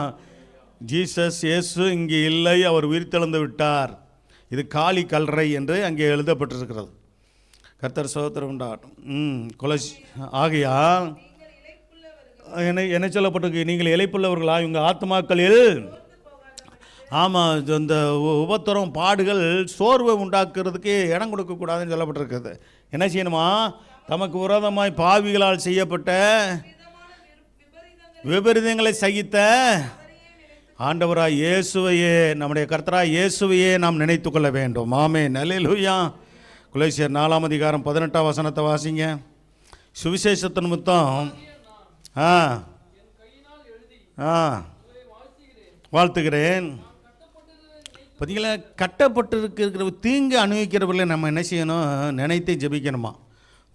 ஜீசஸ் இயேசு இங்கே இல்லை, அவர் உயிர்த்தெழுந்து விட்டார். இது காலி கல்லறை என்று அங்கே எழுதப்பட்டிருக்கிறது. கர்த்தர் சோத்திரம் உண்டாகட்டும். ஆகையால் என்ன சொல்லப்பட்டிருக்கு? நீங்கள் இளைப்புள்ளவர்களா இவங்க ஆத்மாக்களில். ஆமாம், இந்த உபத்திரம் பாடுகள் சோர்வை உண்டாக்குறதுக்கு இடம் கொடுக்கக்கூடாதுன்னு சொல்லப்பட்டிருக்கிறது. என்ன செய்யணுமா? தமக்கு விரோதமாய் பாவிகளால் செய்யப்பட்ட விபரீதங்களை சகித்த ஆண்டவராய் இயேசுவையே, நம்முடைய கர்த்தராய் இயேசுவையே நாம் நினைத்து கொள்ள வேண்டும். ஆமென். அல்லேலூயா. கொலோசியர் 4ஆம் அதிகாரம் 18ஆம் வசனத்தை வாசிங்க. சுவிசேஷத்தின் நிமித்தம் வாழ்த்துகிறேன். பார்த்தீங்களா, கட்டப்பட்டிருக்கிற தீங்கு அனுபவிக்கிறவர்களை நம்ம என்ன செய்யணும்? நினைத்து ஜெபிக்கணுமா?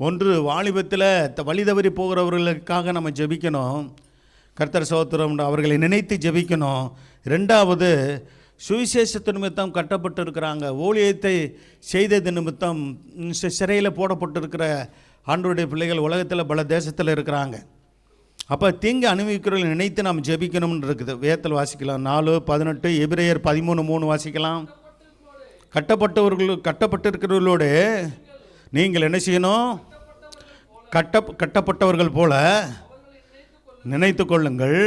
ஒன்று, வாலிபத்தில் வழி தவறி போகிறவர்களுக்காக நம்ம ஜெபிக்கணும். கர்த்தர் சோத்திரம் அவர்களை நினைத்து ஜெபிக்கணும். 2வது, சுவிசேஷத்து நிமித்தம் கட்டப்பட்டு இருக்கிறாங்க, ஊழியத்தை செய்தது நிமித்தம் சிறையில் போடப்பட்டிருக்கிற ஆண்டவருடைய பிள்ளைகள் உலகத்தில் பல தேசத்தில் இருக்கிறாங்க. அப்போ தீங்கு அனுபவிக்கிறவர்களை நினைத்து நாம் ஜெபிக்கணும்னு இருக்குது. வேதத்தில் வாசிக்கலாம். 4:18, எபிரேயர் 13:3 வாசிக்கலாம். கட்டப்பட்டிருக்கிறவர்களோடு நீங்கள் என்ன செய்யணும்? கட்டப்பட்டவர்கள் போல நினைத்து கொள்ளுங்கள்.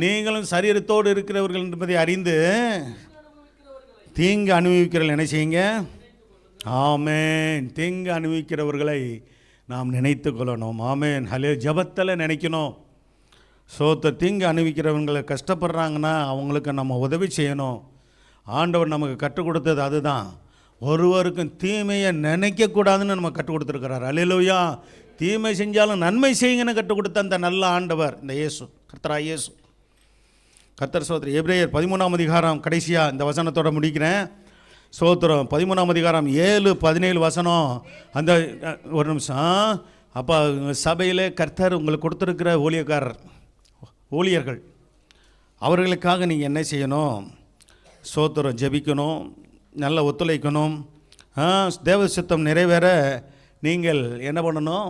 நீங்களும் சரீரத்தோடு இருக்கிறவர்கள் என்பதை அறிந்து தீங்கு அனுபவிக்கிறவர்கள் என்ன செய்யுங்க? ஆமென். தீங்கு அனுபவிக்கிறவர்களை நாம் நினைத்து கொள்ளணும். ஆமென். ஹலே. ஜபத்தில் நினைக்கணும். தீங்கு அனுபவிக்கிறவங்களை கஷ்டப்படுறாங்கன்னா அவங்களுக்கு நம்ம உதவி செய்யணும். ஆண்டவர் நமக்கு கற்றுக் கொடுத்தது அதுதான். ஒருவருக்கும் தீமையை நினைக்கக்கூடாதுன்னு நம்ம கற்றுக் கொடுத்துருக்கிறார். அல்லேலூயா. தீமை செஞ்சாலும் நன்மை செய்யுங்கன்னு கற்றுக் கொடுத்த அந்த நல்ல ஆண்டவர் இந்த இயேசு, கர்த்தராய் இயேசு. கர்த்தர் சோத்திரம். எபிரேயர் 13ஆம் அதிகாரம் கடைசியாக இந்த வசனத்தோட முடிக்கிறேன். சோத்திரம். 13ஆம் அதிகாரம் 7-17 வசனம். அந்த ஒரு நிமிஷம். அப்போ சபையில் கர்த்தர் உங்களுக்கு கொடுத்துருக்கிற ஊழியர்கள் அவர்களுக்காக நீங்கள் என்ன செய்யணும்? சோத்திரம். ஜெபிக்கணும், நல்ல ஒத்துழைக்கணும். தேவ சித்தம் நிறைவேற நீங்கள் என்ன பண்ணணும்?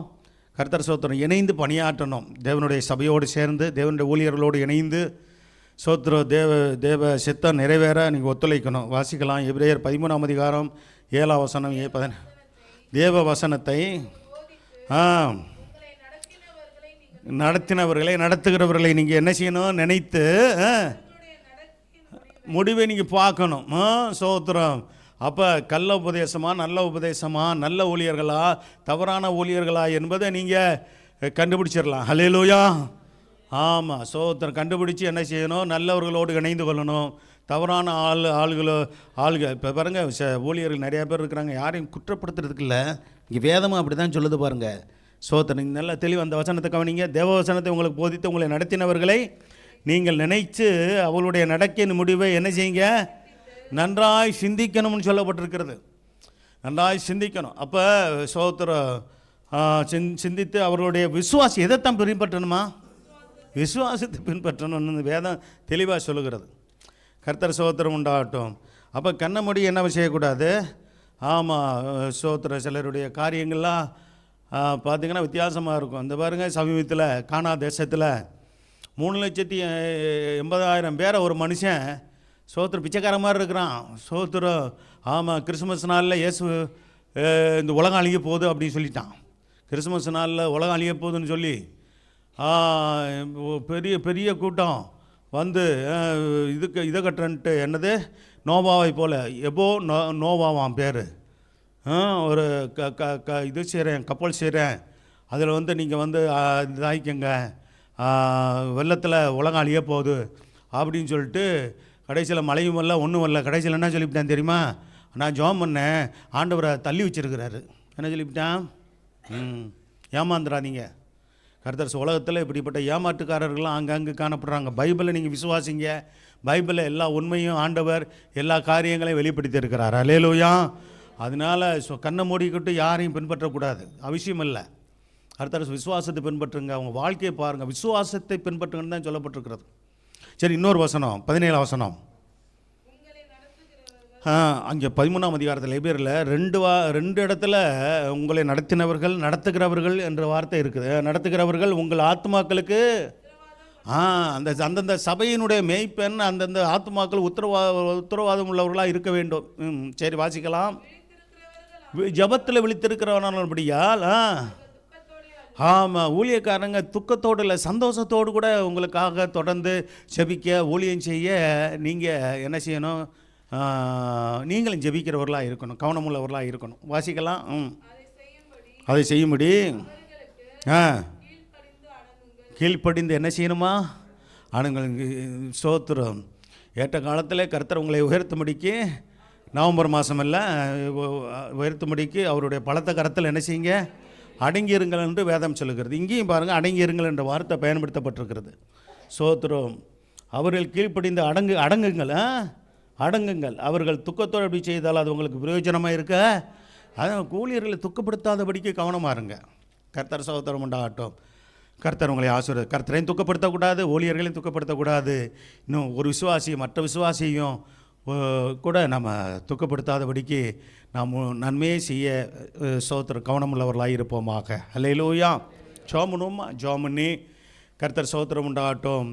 கர்த்தர் சோத்திரம் இணைந்து பணியாற்றணும். தேவனுடைய சபையோடு சேர்ந்து, தேவனுடைய ஊழியர்களோடு இணைந்து சோத்திரம் தேவ சித்தம் நிறைவேற நீங்கள் ஒத்துழைக்கணும். வாசிக்கலாம். எபிரேயர் 13ஆம் அதிகாரம் 7ஆம் வசனம். தேவ வசனத்தை நடத்தினவர்களை நடத்துகிறவர்களை நீங்கள் என்ன செய்யணும்? நினைத்து முடிவை நீங்கள் பார்க்கணும். சோத்திரம். அப்போ கள்ள உபதேசமா, நல்ல உபதேசமா, நல்ல ஊழியர்களா, தவறான ஊழியர்களா என்பதை நீங்கள் கண்டுபிடிச்சிடலாம். ஹல்லேலூயா. ஆமாம், சோத்திரம். கண்டுபிடிச்சி என்ன செய்யணும்? நல்லவர்களோடு இணைந்து கொள்ளணும். தவறான ஆள்கள் இப்போ பாருங்கள், ஊழியர்கள் நிறையா பேர் இருக்கிறாங்க. யாரையும் குற்றப்படுத்துறதுக்கு இல்லை. இங்கே வேதமும் அப்படி தான் சொல்லுது பாருங்கள். சோத்திரம். நீங்கள் நல்லா தெளிவு அந்த வசனத்தை கவனிங்க. தேவ வசனத்தை உங்களுக்கு போதித்து உங்களை நடத்தினவர்களை நீங்கள் நினைத்து அவளுடைய நடக்கையின் முடிவை என்ன செய்யுங்க? நன்றாய் சிந்திக்கணும்னு சொல்லப்பட்டிருக்கிறது. நன்றாய் சிந்திக்கணும். அப்போ சோத்திரம் சிந்தித்து அவர்களுடைய விசுவாசம் எதைத்தான் பின்பற்றணுமா? விசுவாசத்தை பின்பற்றணும்னு வேதம் தெளிவாக சொல்லுகிறது. கர்த்தர் சோத்திரம் உண்டாகட்டும். அப்போ கண்ண என்ன செய்யக்கூடாது? ஆமாம், சோத்திர சிலருடைய காரியங்கள்லாம் பார்த்திங்கன்னா வித்தியாசமாக இருக்கும். இந்த பாருங்கள், சமீபத்தில் கானா தேசத்தில் 3,80,000 பேரை ஒரு மனுஷன் சோத்திரம் பிச்சைக்கார மாதிரி இருக்கிறான். சோத்திரம். ஆமாம், கிறிஸ்மஸ் நாளில் இயேசு இந்த உலகம் அழிய போகுது அப்படின்னு சொல்லிட்டான். கிறிஸ்மஸ் நாளில் உலகம் அழிய போகுதுன்னு சொல்லி பெரிய பெரிய கூட்டம் வந்து இதை கட்டுறன்ட்டு, என்னது, நோவாவை போல் நோவாவான் பேர், ஒரு இது செய்கிறேன், கப்பல் செய்கிறேன், அதில் வந்து நீங்கள் வந்து இதாகிக்கங்க, வெள்ளத்தில் உலகம் அழிய போகுது அப்படின்னு சொல்லிட்டு கடைசியில் மழையும் வரல ஒன்றும் வரல. கடைசியில் என்ன சொல்லிவிட்டேன் தெரியுமா? நான் ஜெபம் பண்ணேன், ஆண்டவரை தள்ளி வச்சிருக்கிறாரு. என்ன சொல்லிவிட்டான்? ஏமாந்துடாதீங்க. கர்த்தர் உலகத்தில் இப்படிப்பட்ட ஏமாற்றுக்காரர்கள்லாம் அங்கங்கே காணப்படுறாங்க. பைபிளை நீங்கள் விசுவாசிங்க. பைபிளில் எல்லா உண்மையும் ஆண்டவர் எல்லா காரியங்களையும் வெளிப்படுத்தி இருக்கிறார். அல்லேலூயா. அதனால் கண்ணை மூடிக்கிட்டு யாரையும் பின்பற்றக்கூடாது, அவசியம் இல்லை. கர்த்தர் விசுவாசத்தை பின்பற்றுங்க, அவங்க வாழ்க்கையை பாருங்கள், விசுவாசத்தை பின்பற்றுங்கன்னு தான் சொல்லப்பட்டிருக்கிறது. சரி, இன்னொரு வசனம், 17 வசனம். அங்கே 13ஆம் அதிகாரத்தில் எபிரேயரில் ரெண்டு இடத்துல உங்களை நடத்தினவர்கள், நடத்துகிறவர்கள் என்ற வார்த்தை இருக்குது. நடத்துகிறவர்கள் உங்கள் ஆத்மாக்களுக்கு அந்தந்த சபையினுடைய மேய்ப்பெண் அந்தந்த ஆத்மாக்கள் உத்தரவாதம் உள்ளவர்களாக இருக்க வேண்டும். சரி, வாசிக்கலாம். ஜபத்தில் விழித்திருக்கிறவனால்படியால் ஆமாம், ஊழியக்காரங்க துக்கத்தோடு இல்லை, சந்தோஷத்தோடு கூட உங்களுக்காக தொடர்ந்து ஜெபிக்க, ஊழியம் செய்ய நீங்கள் என்ன செய்யணும்? நீங்களும் ஜெபிக்கிறவர்களாக இருக்கணும், கவனமுள்ளவர்களாக இருக்கணும். வாசிக்கலாம். அதை செய்யும்படி கீழ்ப்படிந்து என்ன செய்யணுமா? அணுங்களுக்கு ஸ்தோத்திரம். ஏற்ற காலத்தில் கர்த்தர் உங்களை உயர்த்தும்படிக்கு, நவம்பர் மாதம் எல்லாம் உயர்த்தும்படிக்கு அவருடைய பலத்த கரத்தில் என்ன செய்யுங்க? அடங்கியிருங்கள் என்று வேதம் சொல்லுகிறது. இங்கேயும் பாருங்கள், அடங்கியிருங்கள் என்ற வார்த்தை பயன்படுத்தப்பட்டிருக்கிறது. ஸ்தோத்திரம். அவர்கள் கீழ்ப்படிந்து அடங்குங்கள். அவர்கள் துக்கத்தோடு எப்படி செய்தால் அது உங்களுக்கு பிரயோஜனமாக இருக்க. அதான் ஊழியர்களை துக்கப்படுத்தாதபடிக்கு கவனமாக இருங்க. கர்த்தர் சகோதரம் உண்டாகட்டும். கர்த்தர் உங்களை ஆசீர்வதிப்பார். கர்த்தரையும் துக்கப்படுத்தக்கூடாது, ஊழியர்களையும் துக்கப்படுத்தக்கூடாது. இன்னும் ஒரு விசுவாசியும் மற்ற விசுவாசியும் கூட நம்ம துக்கப்படுத்தாதபடிக்கு நாம் நன்மையை செய்ய சகோதரர் கவனமுள்ளவர்களாக இருப்போமாக. அல்லேலூயா. ஜெபம் பண்ணி கர்த்தர் சகோதரம் உண்டாகட்டும்.